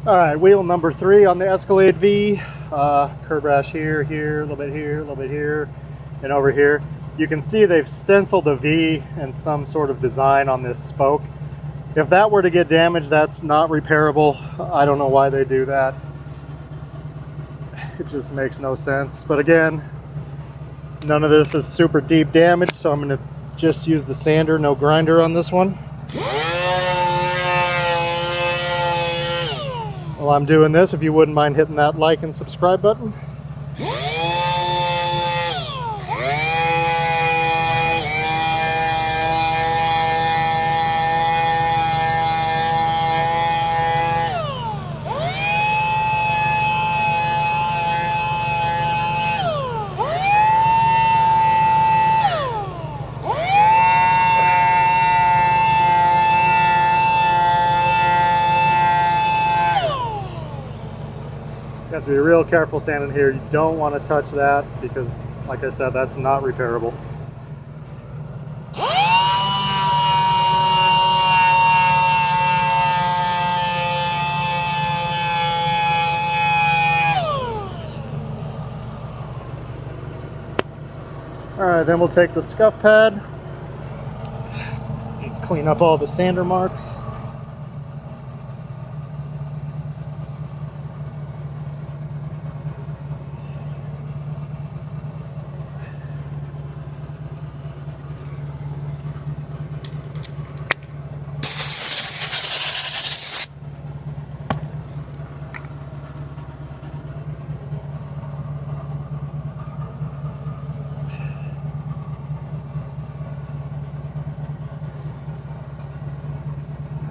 All right, wheel number 3 on the Escalade V. Curb rash here, a little bit here, a little bit here, and over here. You can see they've stenciled a V and some sort of design on this spoke. If that were to get damaged, that's not repairable. I don't know why they do that. It just makes no sense. But again, none of this is super deep damage, so I'm going to just use the sander, no grinder on this one. While I'm doing this, if you wouldn't mind hitting that like and subscribe button. You have to be real careful sanding here. You don't want to touch that because, like I said, that's not repairable. Alright, then we'll take the scuff pad and clean up all the sander marks.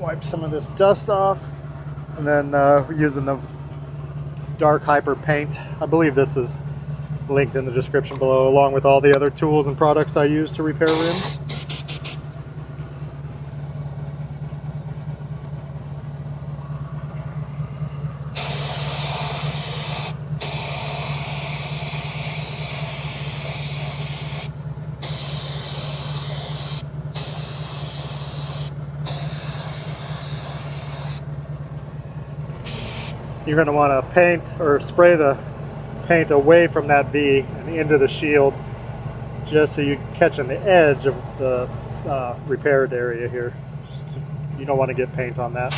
Wipe some of this dust off, and then we're using the dark hyper paint. I believe this is linked in the description below, along with all the other tools and products I use to repair rims. You're going to want to paint or spray the paint away from that V and into the shield, just so you're catching the edge of the repaired area here. You don't want to get paint on that.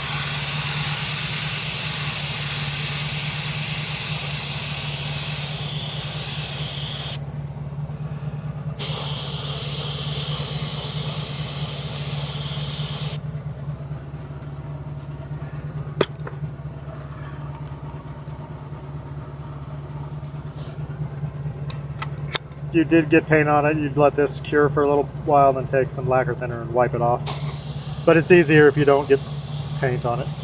If you did get paint on it, you'd let this cure for a little while, then take some lacquer thinner and wipe it off. But it's easier if you don't get paint on it.